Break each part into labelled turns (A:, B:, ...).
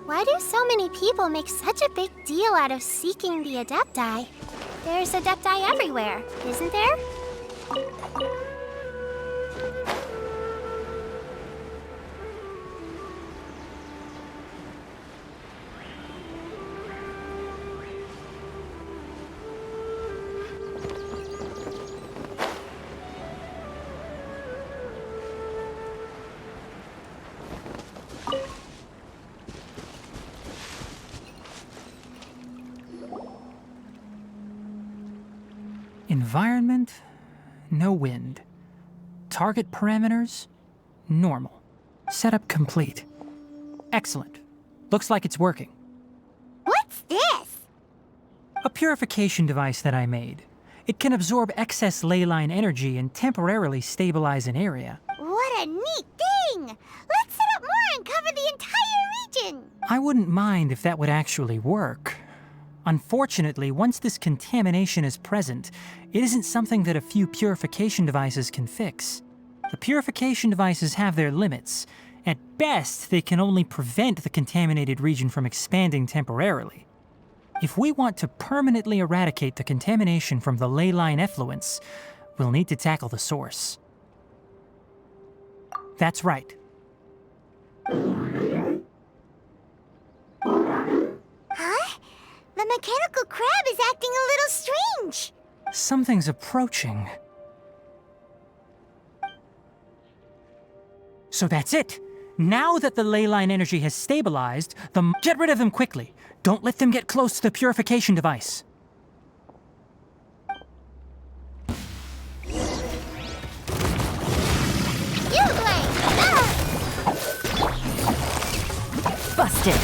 A: Why do so many people make such a big deal out of seeking the Adepti? There's Adepti everywhere, isn't there?
B: Environment, no wind. Target parameters, normal. Setup complete. Excellent. Looks like it's working.
A: What's this?
B: A purification device that I made. It can absorb excess ley line energy and temporarily stabilize an area.
A: What a neat thing! Let's set up more and cover the entire region!
B: I wouldn't mind if that would actually work. Unfortunately, once this contamination is present, it isn't something that a few purification devices can fix. The purification devices have their limits. At best, they can only prevent the contaminated region from expanding temporarily. If we want to permanently eradicate the contamination from the ley line effluents, we'll need to tackle the source. That's right.
A: Huh? The mechanical crab is acting a little strange.
B: Something's approaching. So that's it. Now that the ley line energy has stabilized, get rid of them quickly. Don't let them get close to the purification device.
A: You play!
C: Busted!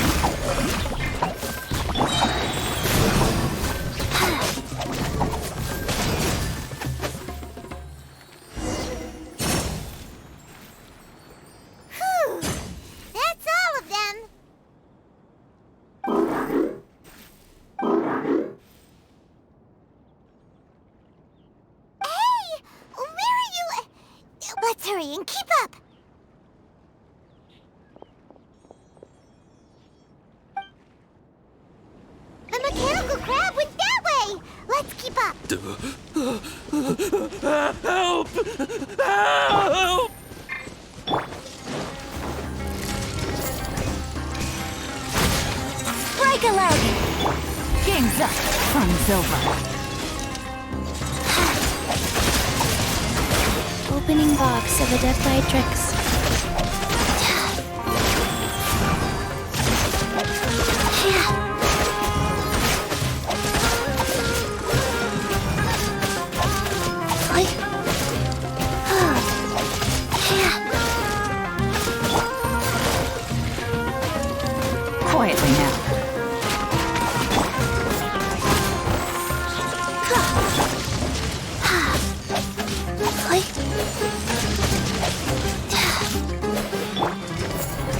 A: That's all of them. Hey! Where are you? Let's hurry and keep up. The mechanical crab went that way. Let's keep up.
D: Help! Help!
C: Break a leg! Game's up. Fun's over.
A: Opening box of Adepti tricks.
C: Quietly now.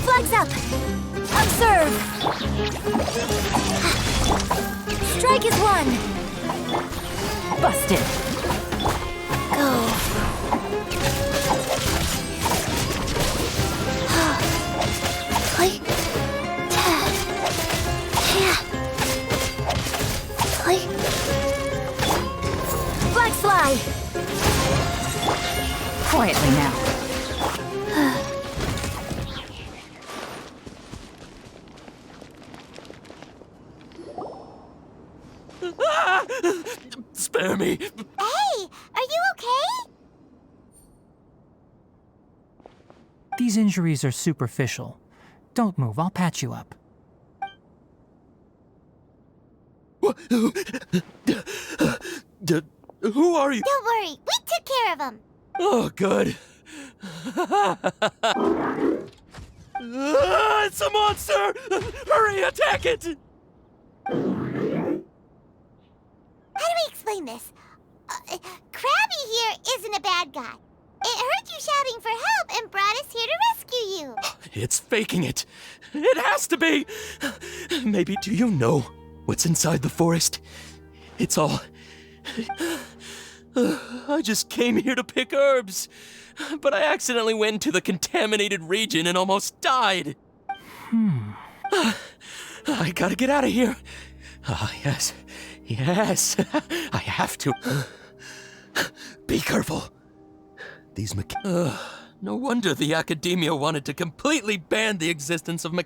A: Flags up!
C: Observe! Strike is one! Busted!
A: Go.
C: Flags fly! Quietly now.
D: Spare me!
A: Hey, are you okay?
B: These injuries are superficial. Don't move, I'll patch you up.
D: Who are you?
A: Don't worry, we took care of him.
D: Oh, good. It's a monster! Hurry, attack it!
A: How do we explain this? Krabby here isn't a bad guy. It heard you shouting for help and brought us here to rescue you.
D: It's faking it. It has to be. Maybe do you know what's inside the forest? It's all... I just came here to pick herbs, but I accidentally went into the contaminated region and almost died. I gotta get out of here. Ah, yes. Yes. I have to. Be careful. These no wonder the academia wanted to completely ban the existence of
A: Are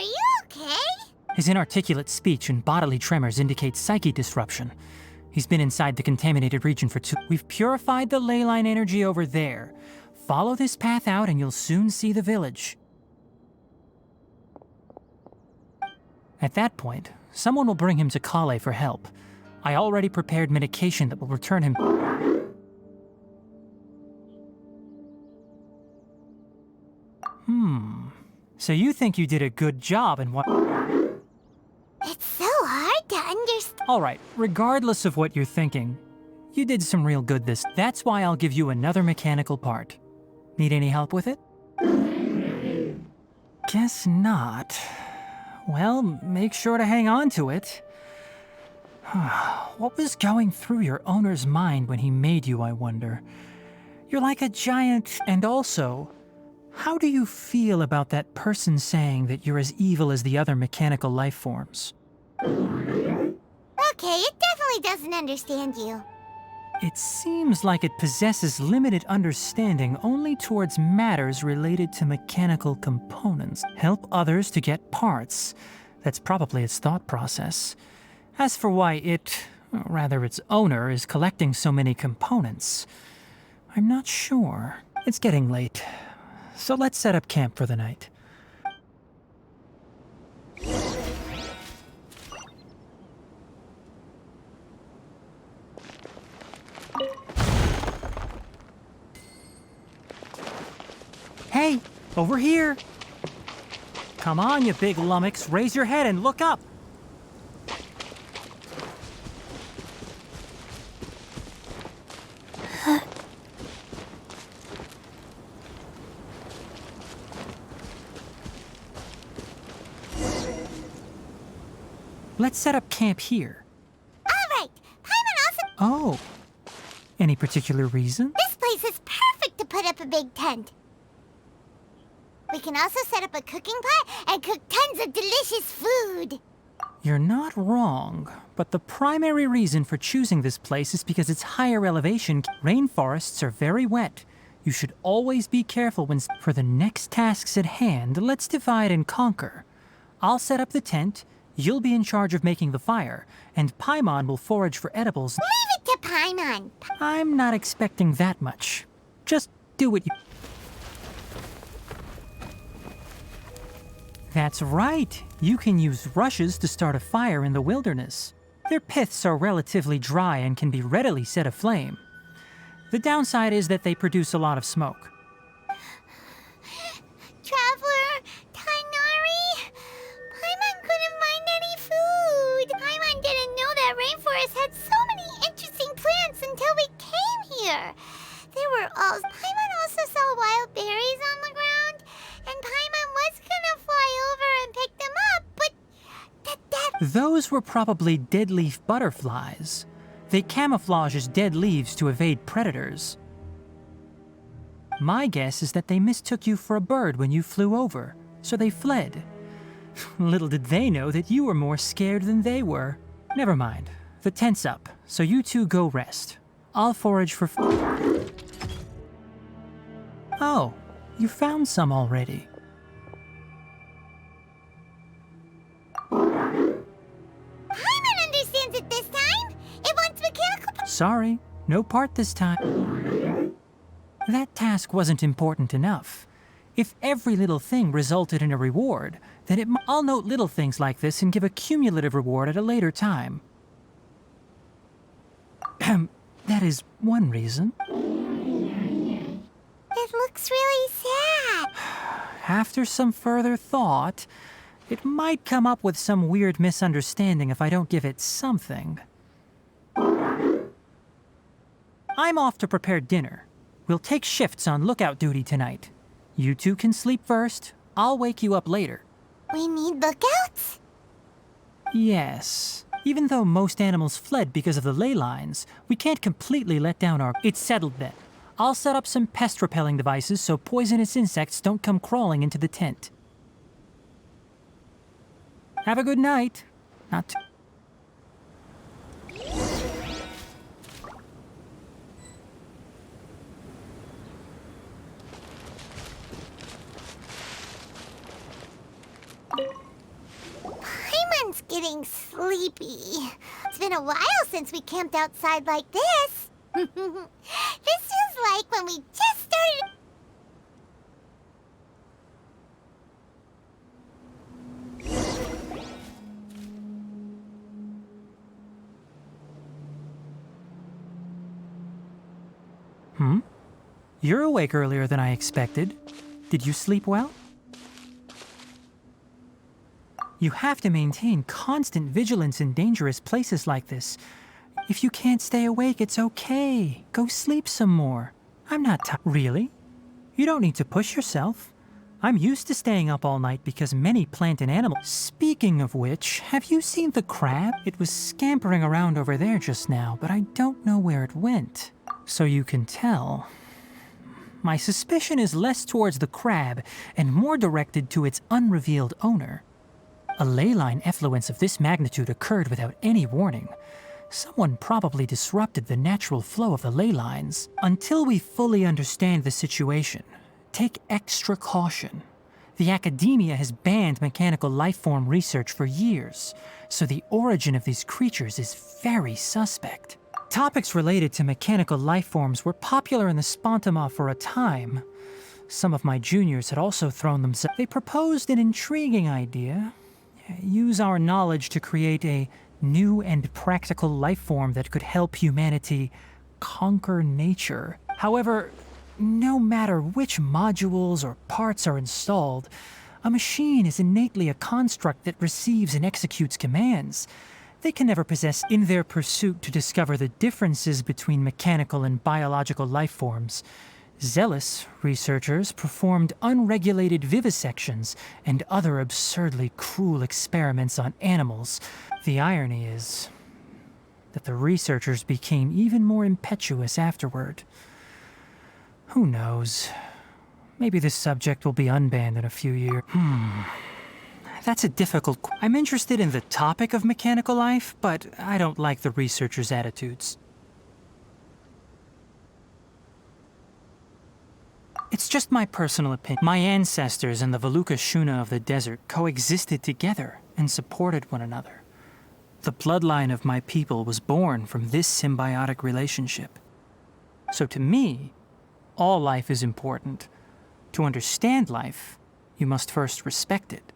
A: you okay?
B: His inarticulate speech and bodily tremors indicate psyche disruption. He's been inside the contaminated region for We've purified the ley line energy over there. Follow this path out and you'll soon see the village. At that point, someone will bring him to Kale for help. I already prepared medication that will return him. So you think you did a good job in what?
A: It's so hard to understand.
B: All right, regardless of what you're thinking, you did some real good this. That's why I'll give you another mechanical part. Need any help with it? Guess not. Well, make sure to hang on to it. What was going through your owner's mind when he made you, I wonder? You're like a giant, and also, how do you feel about that person saying that you're as evil as the other mechanical life forms?
A: Okay, it definitely doesn't understand you.
B: It seems like it possesses limited understanding only towards matters related to mechanical components. Help others to get parts. That's probably its thought process. As for why it, or rather its owner, is collecting so many components, I'm not sure. It's getting late, so let's set up camp for the night. Hey, over here! Come on, you big lummox, raise your head and look up! Let's set up camp here.
A: All right, Paimon also...
B: Oh, any particular reason?
A: This place is perfect to put up a big tent. We can also set up a cooking pot and cook tons of delicious food.
B: You're not wrong, but the primary reason for choosing this place is because it's higher elevation. Rainforests are very wet. You should always be careful when... For the next tasks at hand, let's divide and conquer. I'll set up the tent, you'll be in charge of making the fire, and Paimon will forage for edibles.
A: Leave it to Paimon.
B: I'm not expecting that much. Just do what you... That's right. You can use rushes to start a fire in the wilderness. Their piths are relatively dry and can be readily set aflame. The downside is that they produce a lot of smoke.
A: Traveler, Tighnari, Paimon couldn't find any food. Paimon didn't know that rainforest had so many interesting plants until we came here. Paimon also saw wild berries on the ground, and Paimon was gonna fly over and pick them up, but
B: Those were probably dead leaf butterflies. They camouflage as dead leaves to evade predators. My guess is that they mistook you for a bird when you flew over, so they fled. Little did they know that you were more scared than they were. Never mind. The tent's up, so you two go rest. I'll forage for food. Oh, you found some already.
A: Paimon understands it this time. It wants mechanical...
B: Sorry, no part this time. That task wasn't important enough. If every little thing resulted in a reward, then I'll note little things like this and give a cumulative reward at a later time. That is one reason.
A: It looks really sad.
B: After some further thought, it might come up with some weird misunderstanding if I don't give it something. I'm off to prepare dinner. We'll take shifts on lookout duty tonight. You two can sleep first. I'll wake you up later.
A: We need lookouts?
B: Yes. Even though most animals fled because of the ley lines, we can't completely let down our... It's settled then. I'll set up some pest-repelling devices so poisonous insects don't come crawling into the tent. Have a good night. Not too...
A: Paimon's getting sleepy. It's been a while since we camped outside like this. This feels like when we just started.
B: You're awake earlier than I expected. Did you sleep well? You have to maintain constant vigilance in dangerous places like this. If you can't stay awake, it's okay. Go sleep some more. I'm not Really? You don't need to push yourself. I'm used to staying up all night because many plant and animal... Speaking of which, have you seen the crab? It was scampering around over there just now, but I don't know where it went. So you can tell. My suspicion is less towards the crab and more directed to its unrevealed owner. A ley line effluence of this magnitude occurred without any warning. Someone probably disrupted the natural flow of the ley lines. Until we fully understand the situation, take extra caution. The academia has banned mechanical lifeform research for years, so the origin of these creatures is very suspect. Topics related to mechanical lifeforms were popular in the Spontama for a time. Some of my juniors had also thrown themselves. They proposed an intriguing idea. Use our knowledge to create a new and practical lifeform that could help humanity conquer nature. However, no matter which modules or parts are installed, a machine is innately a construct that receives and executes commands. They can never possess. In their pursuit to discover the differences between mechanical and biological lifeforms, zealous researchers performed unregulated vivisections and other absurdly cruel experiments on animals. The irony is that the researchers became even more impetuous afterward. Who knows? Maybe this subject will be unbanned in a few years. That's a difficult... I'm interested in the topic of mechanical life, but I don't like the researchers' attitudes. It's just my personal opinion. My ancestors and the Valuka Shuna of the desert coexisted together and supported one another. The bloodline of my people was born from this symbiotic relationship. So to me, all life is important. To understand life, you must first respect it.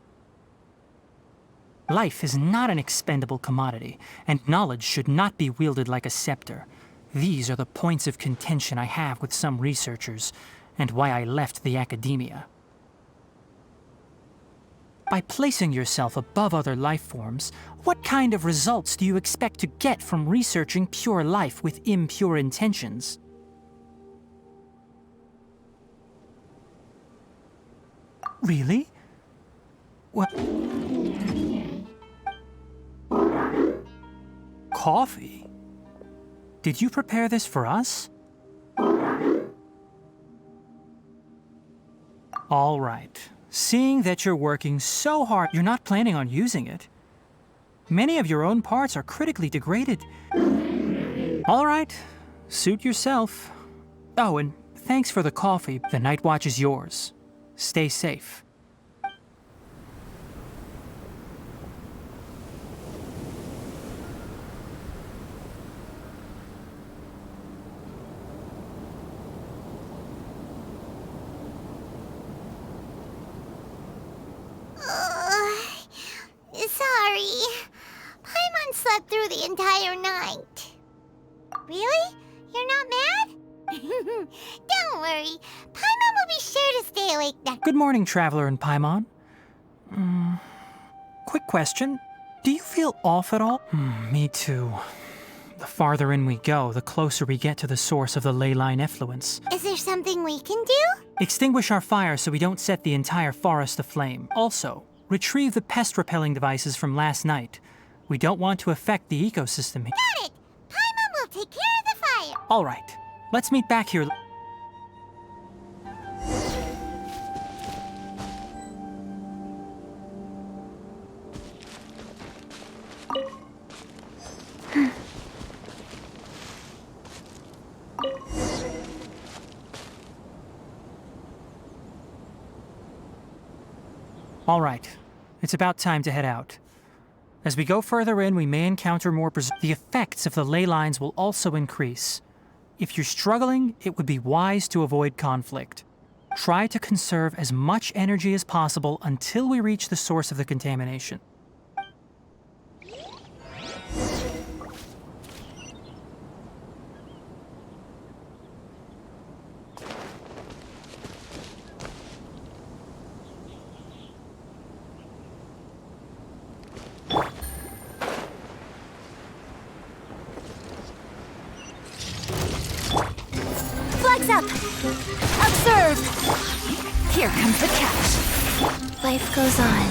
B: Life is not an expendable commodity, and knowledge should not be wielded like a scepter. These are the points of contention I have with some researchers, and why I left the academia. By placing yourself above other life forms, what kind of results do you expect to get from researching pure life with impure intentions? Really? What? Coffee? Did you prepare this for us? All right. Seeing that you're working so hard, you're not planning on using it. Many of your own parts are critically degraded. All right. Suit yourself. Oh, and thanks for the coffee. The night watch is yours. Stay safe.
A: Sorry. Paimon slept through the entire night. Really? You're not mad? Don't worry. Paimon will be sure to stay awake next.
B: Good morning, Traveler and Paimon. Quick question. Do you feel off at all? Me too. The farther in we go, the closer we get to the source of the ley line effluence.
A: Is there something we can do?
B: Extinguish our fire so we don't set the entire forest aflame. Also, retrieve the pest-repelling devices from last night. We don't want to affect the ecosystem here.
A: Got it! Paimon will take care of the fire.
B: All right. Let's meet back here. All right, it's about time to head out. As we go further in, we may encounter more the effects of the ley lines will also increase. If you're struggling, it would be wise to avoid conflict. Try to conserve as much energy as possible until we reach the source of the contamination.
C: Flags up! Observe! Here comes the catch.
A: Life goes on.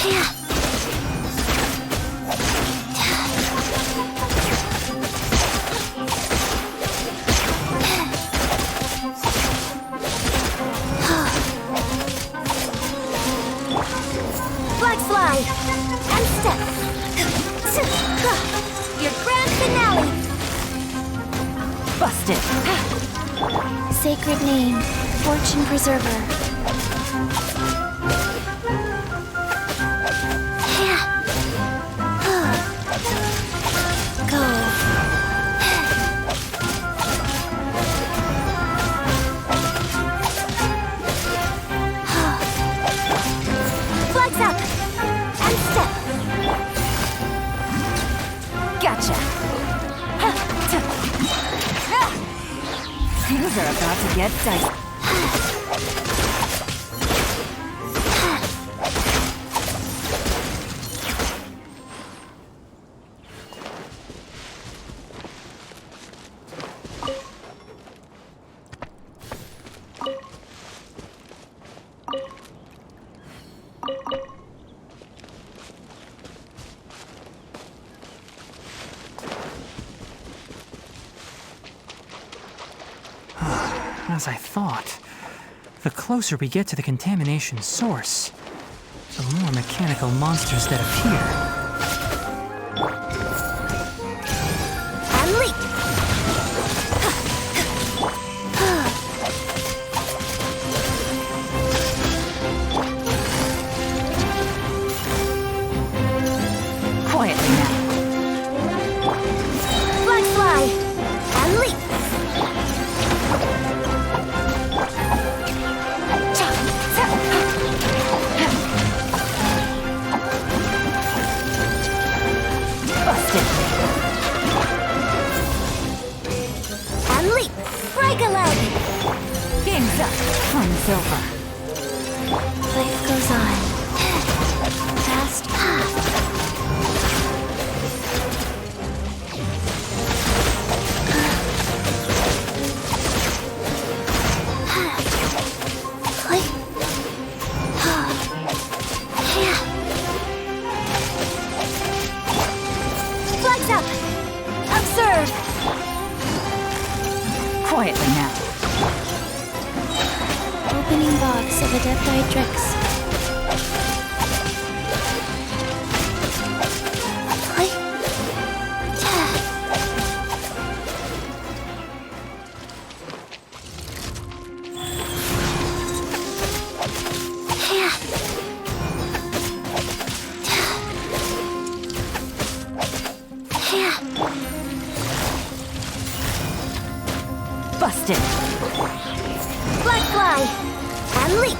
A: Yeah.
C: Flags fly! And step! Your grand finale! Busted!
A: Sacred name, fortune preserver. Yeah. Go.
C: Flags up! And step! Gotcha! Things are about to get dicey.
B: As I thought, the closer we get to the contamination source, the more mechanical monsters that appear.
C: And leap! Quietly now. Flags fly! And leap! And leap! Break a leg! Game's up! Fun's over.
A: Life goes on. Fast.
C: Flags up! Observe! Quietly now.
A: Opening box of Ziedrick.
C: Busted! Flag fly! And leap!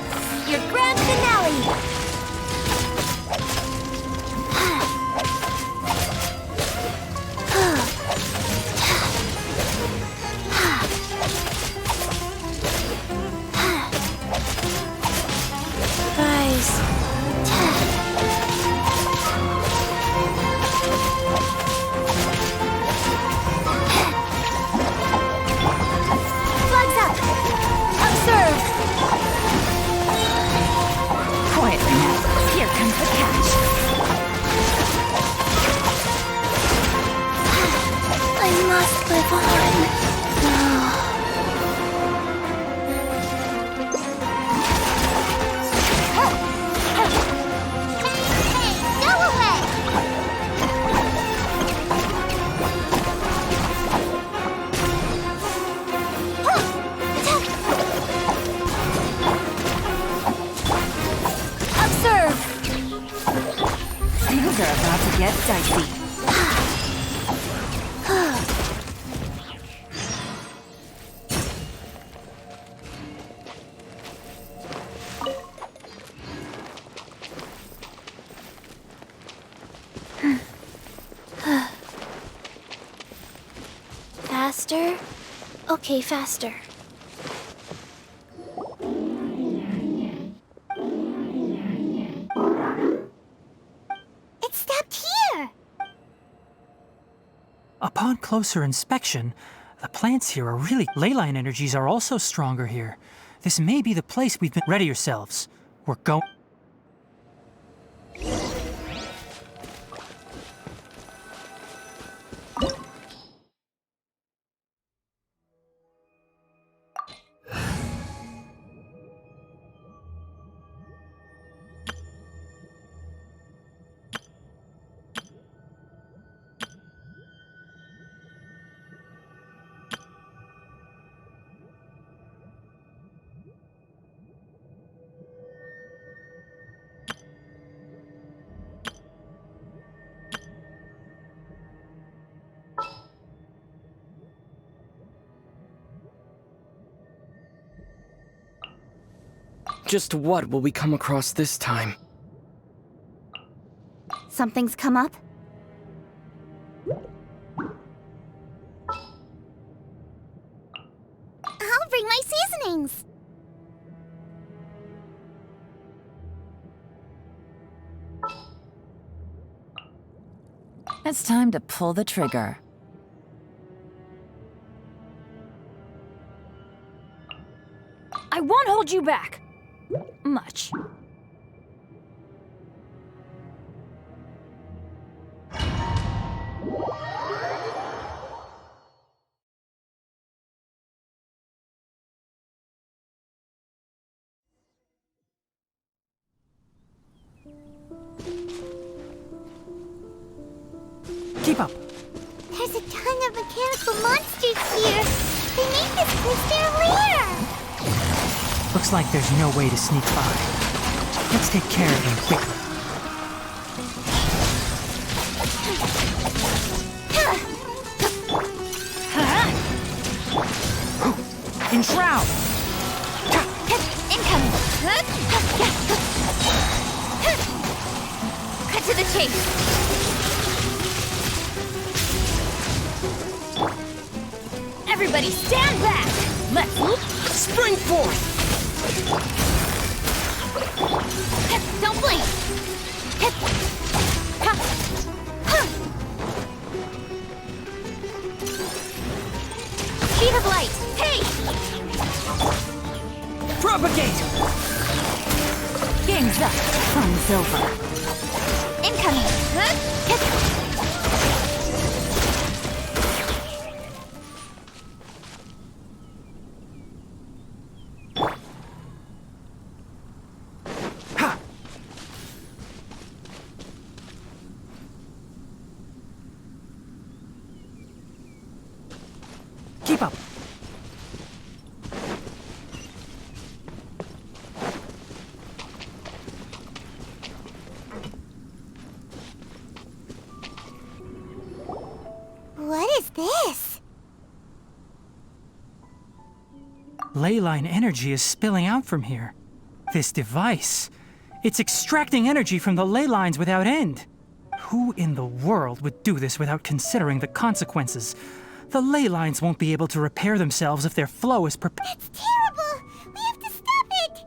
C: Your grand finale!
A: Rise.
C: Flags up! Observe! Quietly now. Here comes the catch.
A: I must live on.
C: Things are about to get dicey.
A: Faster? Okay, faster. It stopped here!
B: Upon closer inspection, the plants here are really... Ley line energies are also stronger here. This may be the place we've been... Ready yourselves. We're going...
E: Just what will we come across this time?
C: Something's come up?
A: I'll bring my seasonings!
C: It's time to pull the trigger. I won't hold you back. Much.
B: Keep up!
A: There's a ton of mechanical monsters here! They made this place their lair!
B: Looks like there's no way to sneak by. Let's take care of them quickly. Enshroud!
A: Incoming! Cut to the chase!
C: Everybody stand back! Let's
E: Spring forth!
A: Don't blink! Speed of light! Hey!
E: Propagate!
C: Game's up. Fun's over.
A: Incoming!
B: Keep up!
A: What is this?
B: Ley line energy is spilling out from here. This device, it's extracting energy from the ley lines without end. Who in the world would do this without considering the consequences? The ley lines won't be able to repair themselves if their flow is
A: That's terrible! We have to stop it!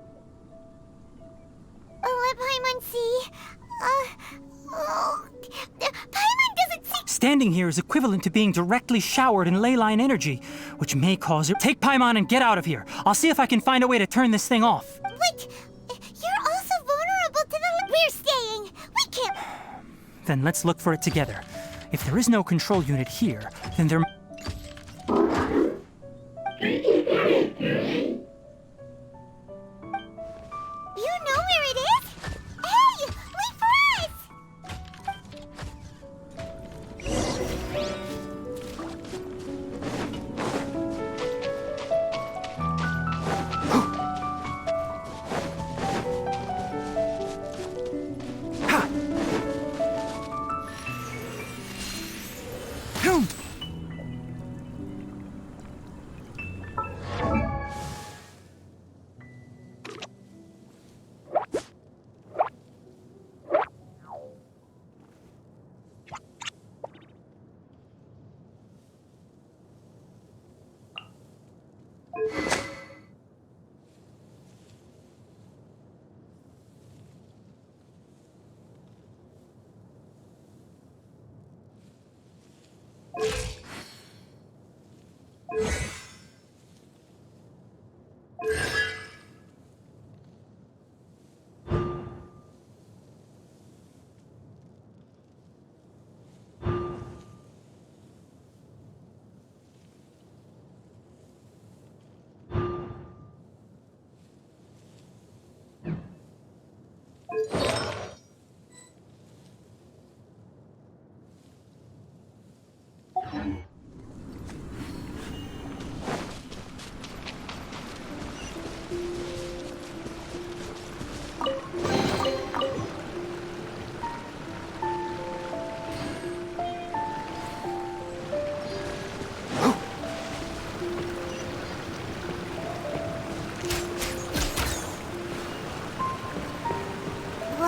A: Let Paimon see. Paimon doesn't see.
B: Standing here is equivalent to being directly showered in ley line energy, which may cause... Take Paimon and get out of here. I'll see if I can find a way to turn this thing off.
A: But you're also vulnerable to the. We're staying. We can't.
B: Then let's look for it together. If there is no control unit here, then there...
A: You know where it is? Hey, wait for us!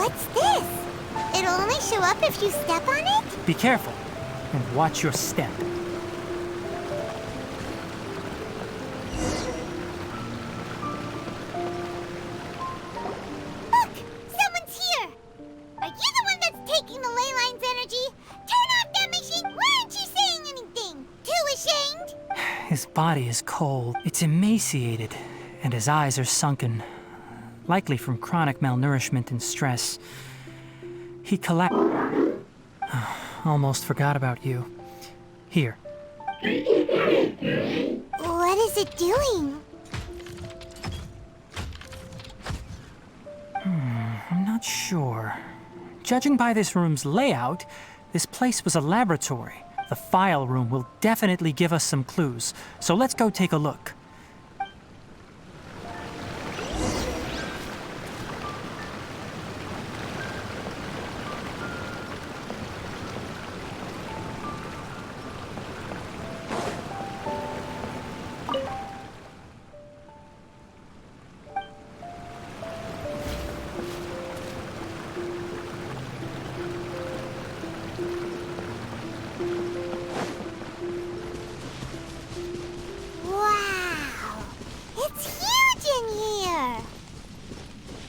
A: What's this? It'll only show up if you step on it?
B: Be careful, and watch your step.
A: Look! Someone's here! Are you the one that's taking the ley line's energy? Turn off that machine! Why aren't you saying anything? Too ashamed?
B: His body is cold. It's emaciated, and his eyes are sunken, likely from chronic malnourishment and stress. He collapsed. Almost forgot about you. Here.
A: What is it doing?
B: I'm not sure. Judging by this room's layout, this place was a laboratory. The file room will definitely give us some clues, so let's go take a look.
A: Wow! It's huge in here!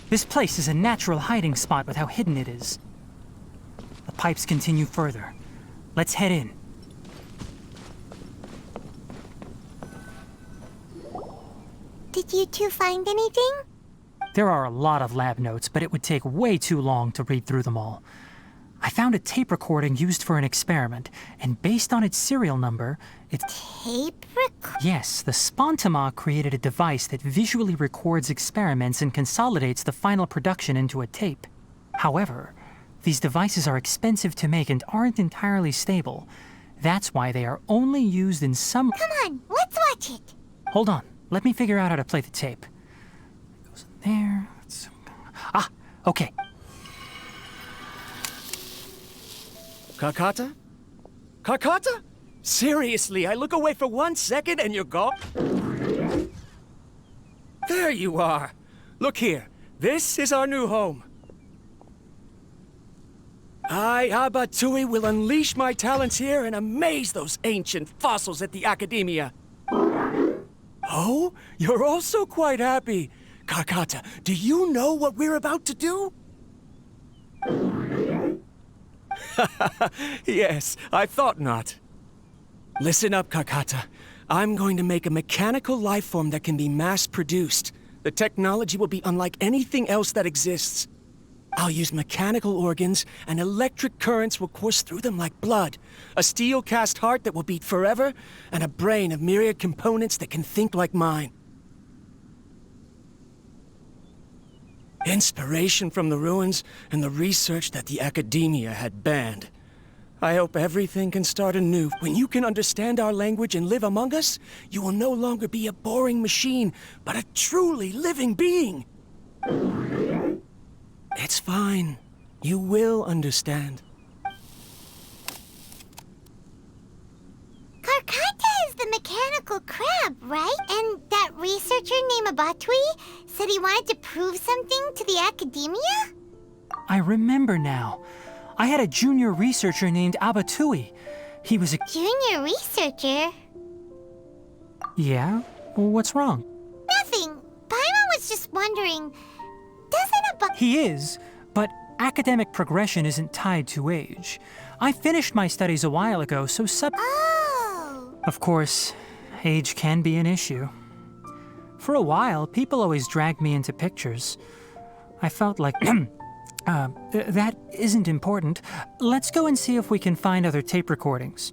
B: This place is a natural hiding spot with how hidden it is. The pipes continue further. Let's head in.
A: Did you two find anything?
B: There are a lot of lab notes, but it would take way too long to read through them all. I found a tape recording used for an experiment, and based on its serial number,
A: Tape record?
B: Yes, the Spontima created a device that visually records experiments and consolidates the final production into a tape. However, these devices are expensive to make and aren't entirely stable. That's why they are only used in some...
A: Come on, let's watch it.
B: Hold on, let me figure out how to play the tape. It goes in there. Ah, okay.
F: Kakata? Kakata? Seriously, I look away for 1 second and you're gone? There you are. Look here. This is our new home. I, Abatui, will unleash my talents here and amaze those ancient fossils at the Academia. Oh, you're also quite happy. Kakata, do you know what we're about to do? Yes, I thought not. Listen up, Kakata. I'm going to make a mechanical life form that can be mass-produced. The technology will be unlike anything else that exists. I'll use mechanical organs, and electric currents will course through them like blood. A steel-cast heart that will beat forever, and a brain of myriad components that can think like mine. Inspiration from the ruins and the research that the Academia had banned. I hope everything can start anew. When you can understand our language and live among us, you will no longer be a boring machine, but a truly living being. It's fine. You will understand.
A: Karkata is the mechanical crab, right? And that researcher named Abatui said he wanted to prove something to the Academia?
B: I remember now. I had a junior researcher named Abatui. He was a...
A: Junior researcher?
B: Yeah? What's wrong?
A: Nothing. Paimon was just wondering, doesn't
B: He is, but academic progression isn't tied to age. I finished my studies a while ago, so
A: Oh!
B: Of course, age can be an issue. For a while, people always dragged me into pictures. I felt like, that isn't important. Let's go and see if we can find other tape recordings.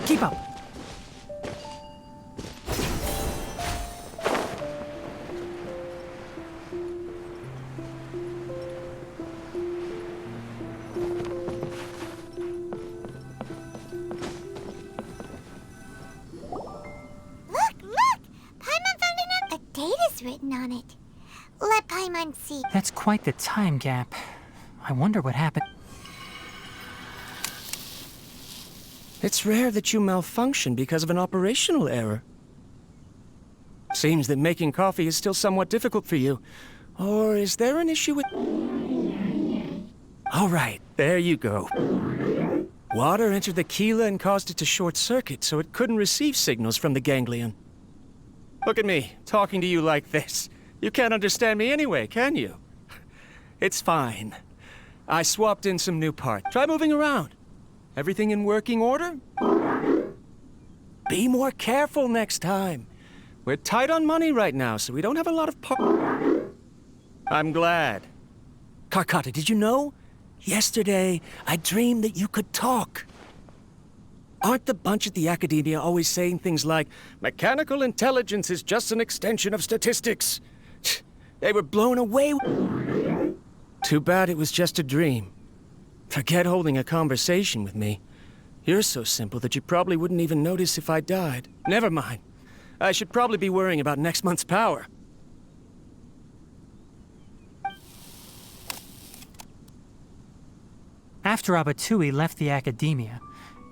B: Keep up.
A: Look! Paimon found a date is written on it. Let Paimon see.
B: That's quite the time gap. I wonder what happened.
F: It's rare that you malfunction because of an operational error. Seems that making coffee is still somewhat difficult for you. Or is there an issue with... All right, there you go. Water entered the chela and caused it to short-circuit, so it couldn't receive signals from the ganglion. Look at me, talking to you like this. You can't understand me anyway, can you? It's fine. I swapped in some new parts. Try moving around. Everything in working order? Be more careful next time. We're tight on money right now, so we don't have a lot of I'm glad. Karkata, did you know? Yesterday, I dreamed that you could talk. Aren't the bunch at the Academia always saying things like, mechanical intelligence is just an extension of statistics? They were blown away. Too bad it was just a dream. Forget holding a conversation with me. You're so simple that you probably wouldn't even notice if I died. Never mind. I should probably be worrying about next month's power.
B: After Abatui left the Academia,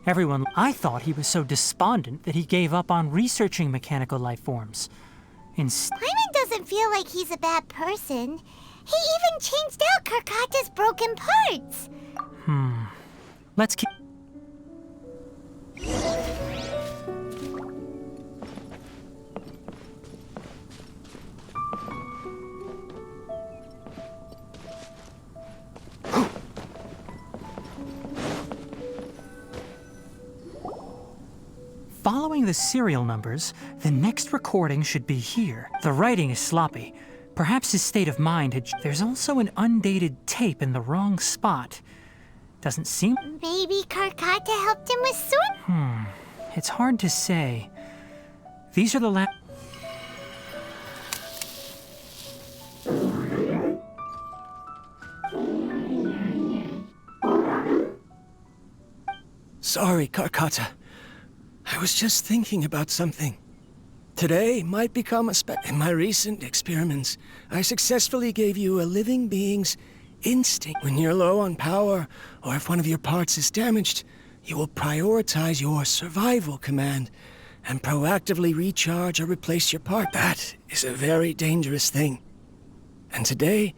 B: I thought he was so despondent that he gave up on researching mechanical life forms.
A: Paimon doesn't feel like he's a bad person. He even changed out Karkata's broken parts.
B: Let's keep... Following the serial numbers, the next recording should be here. The writing is sloppy. Perhaps his state of mind had... There's also an undated tape in the wrong spot. Doesn't seem...
A: Maybe Karkata helped him with sort...
B: It's hard to say. These are the
F: Sorry, Karkata. I was just thinking about something. Today might become In my recent experiments, I successfully gave you a living being's instinct. When you're low on power, or if one of your parts is damaged, you will prioritize your survival command and proactively recharge or replace your part. That is a very dangerous thing. And today,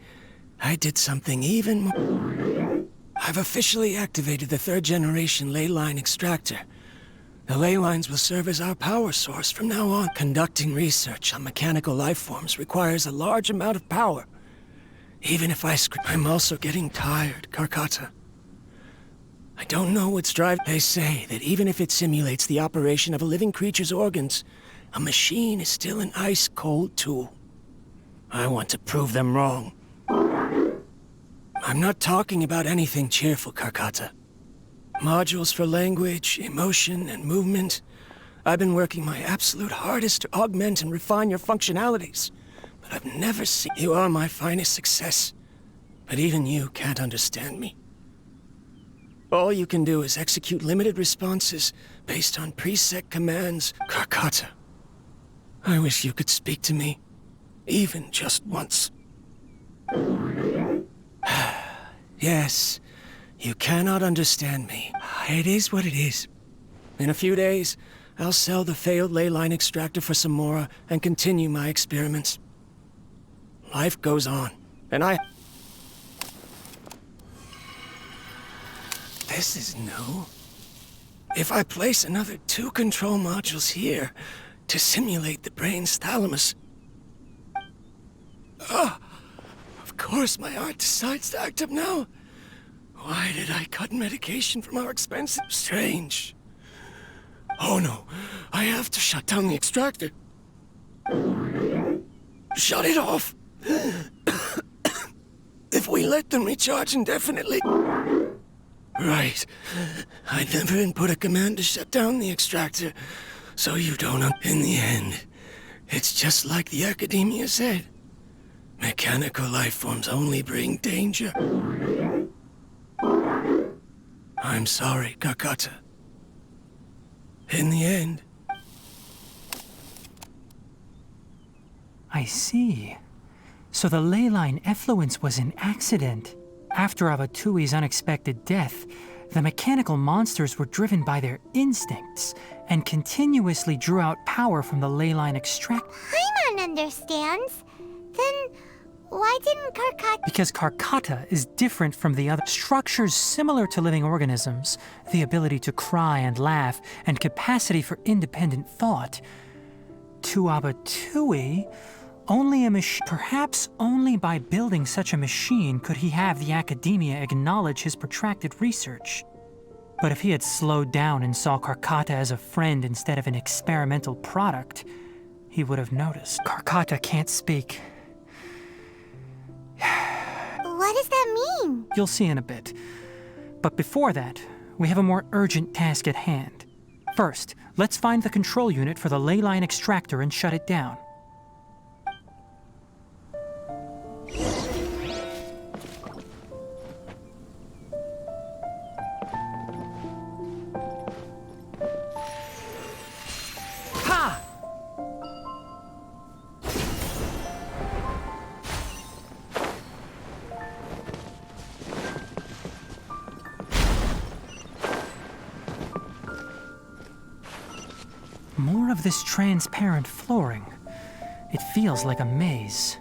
F: I did something even more. I've officially activated the 3rd-generation ley line extractor. The ley lines will serve as our power source from now on. Conducting research on mechanical life forms requires a large amount of power. Even if I'm also getting tired, Karkata. I don't know what's driving... They say that even if it simulates the operation of a living creature's organs, a machine is still an ice-cold tool. I want to prove them wrong. I'm not talking about anything cheerful, Karkata. Modules for language, emotion, and movement. I've been working my absolute hardest to augment and refine your functionalities, but I've never seen... You are my finest success, but even you can't understand me. All you can do is execute limited responses based on preset commands. Karkata, I wish you could speak to me, even just once. Yes, you cannot understand me. It is what it is. In a few days, I'll sell the failed ley line extractor for some more and continue my experiments. Life goes on, and This is new. If I place another 2 control modules here to simulate the brain's thalamus... Of course my heart decides to act up now. Why did I cut medication from our expensive... Strange. Oh no, I have to shut down the extractor. Shut it off. If we let them recharge indefinitely... Right. I never input a command to shut down the extractor, so you don't. In the end, it's just like the Academia said. Mechanical life forms only bring danger. I'm sorry, Kakata. In the end.
B: I see. So the ley line effluence was an accident. After Abatui's unexpected death, the mechanical monsters were driven by their instincts and continuously drew out power from the ley line extract.
A: Paimon understands. Then why didn't Karkat...
B: Because Karkata is different from the other structures similar to living organisms, the ability to cry and laugh, and capacity for independent thought. To Abatui, only a machine. Perhaps only by building such a machine could he have the Academia acknowledge his protracted research. But if he had slowed down and saw Karkata as a friend instead of an experimental product, he would have noticed. Karkata can't speak.
A: What does that mean?
B: You'll see in a bit. But before that, we have a more urgent task at hand. First, let's find the control unit for the ley line extractor and shut it down. Ha! More of this transparent flooring. It feels like a maze.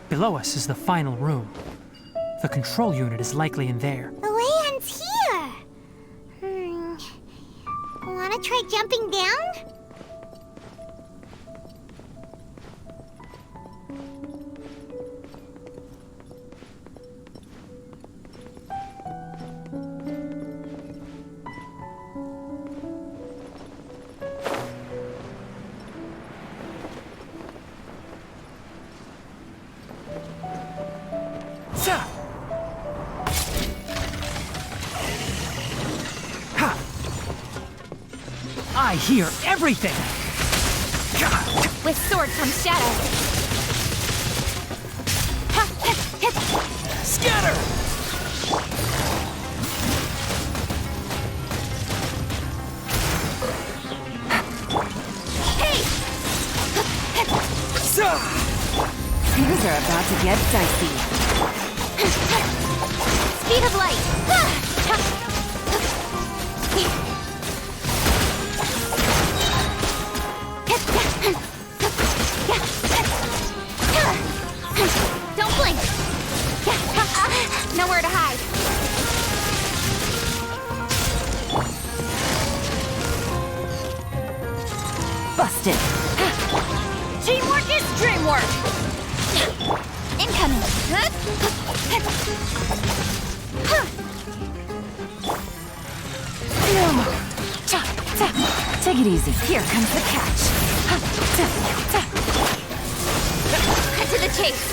B: Below us is the final room. The control unit is likely in there.
A: The way ends here. Wanna try jumping down?
B: I hear everything!
C: With sword from shadow.
B: Scatter!
C: Hey! Things are about to get dicey. Speed of light! Don't blink! Nowhere to hide. Busted. Teamwork is dreamwork! Incoming! Take it easy. Here comes the catch. chase!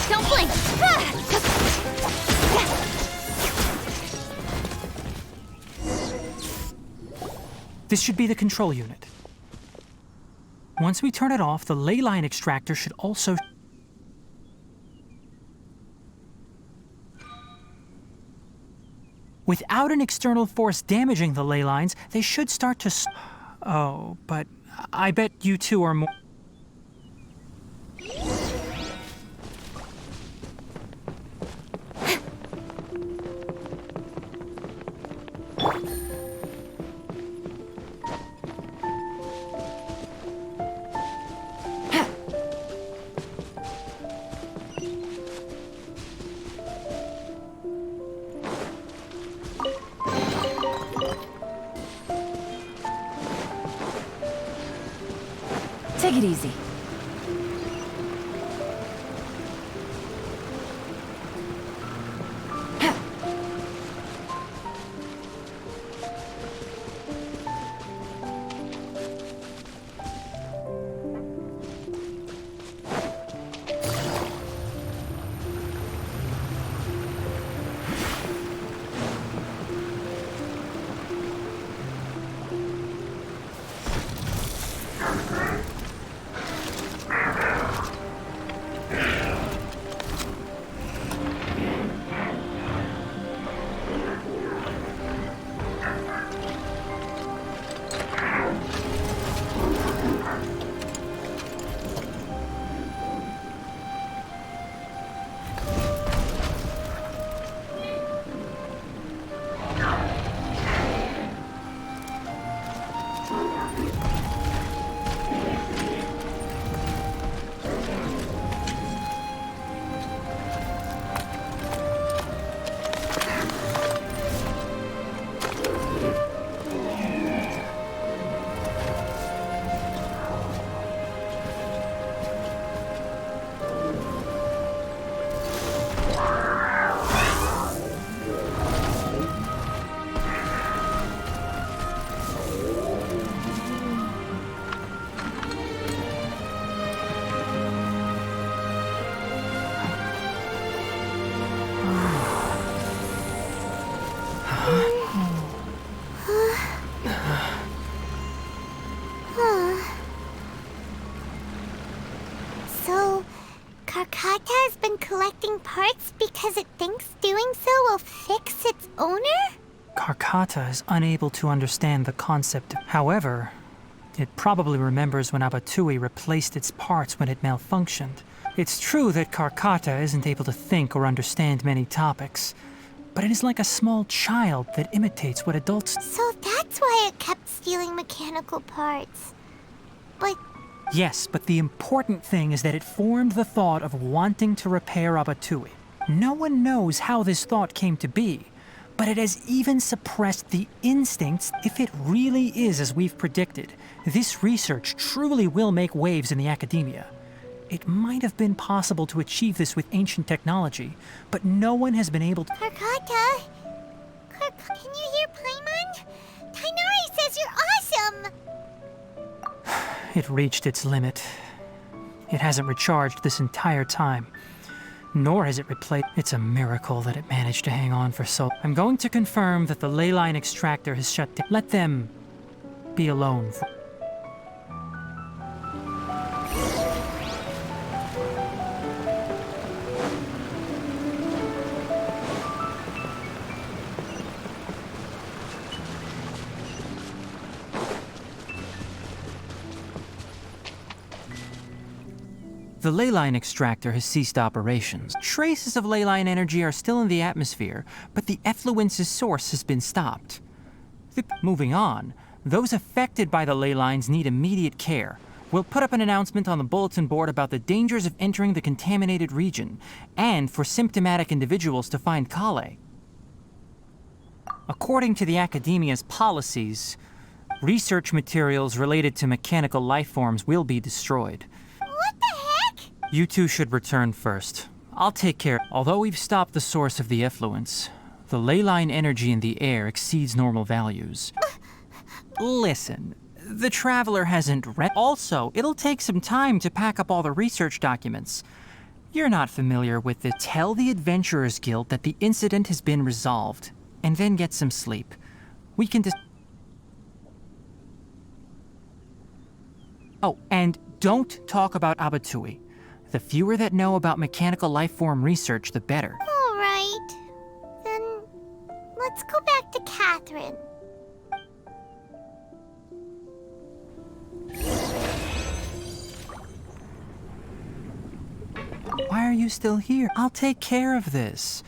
C: Don't blink!
B: This should be the control unit. Once we turn it off, the ley line extractor should also... Without an external force damaging the ley lines, they should start to... Oh, but I bet you two are more...
C: Take it easy.
A: So, Karkata has been collecting parts because it thinks doing so will fix its owner?
B: Karkata is unable to understand the concept. However, it probably remembers when Abatui replaced its parts when it malfunctioned. It's true that Karkata isn't able to think or understand many topics, but it is like a small child that imitates what adults...
A: So that's why it kept stealing mechanical parts. But
B: Yes, but the important thing is that it formed the thought of wanting to repair Abatui. No one knows how this thought came to be, but it has even suppressed the instincts. If it really is as we've predicted, this research truly will make waves in the academia. It might have been possible to achieve this with ancient technology, but no one has been able to...
A: Karkata? Can you hear Paimon? Tighnari says you're awesome!
B: It reached its limit. It hasn't recharged this entire time, nor has it replaced. It's a miracle that it managed to hang on for so. I'm going to confirm that the ley line extractor has shut down. Let them be alone. The ley line extractor has ceased operations. Traces of ley line energy are still in the atmosphere, but the effluence's source has been stopped. Moving on, those affected by the ley lines need immediate care. We'll put up an announcement on the bulletin board about the dangers of entering the contaminated region, and for symptomatic individuals to find Kale. According to the Academia's policies, research materials related to mechanical life forms will be destroyed.
A: What the heck?
B: You two should return first. I'll take care. Although we've stopped the source of the effluence, the ley line energy in the air exceeds normal values. Listen, The Traveler hasn't read. Also, it'll take some time to pack up all the research documents. You're not familiar with this. Tell the Adventurers Guild that the incident has been resolved, and then get some sleep. We can Oh, and don't talk about Abatui. The fewer that know about mechanical lifeform research, the better.
A: All right. Then let's go back to Catherine.
B: Why are you still here? I'll take care of this.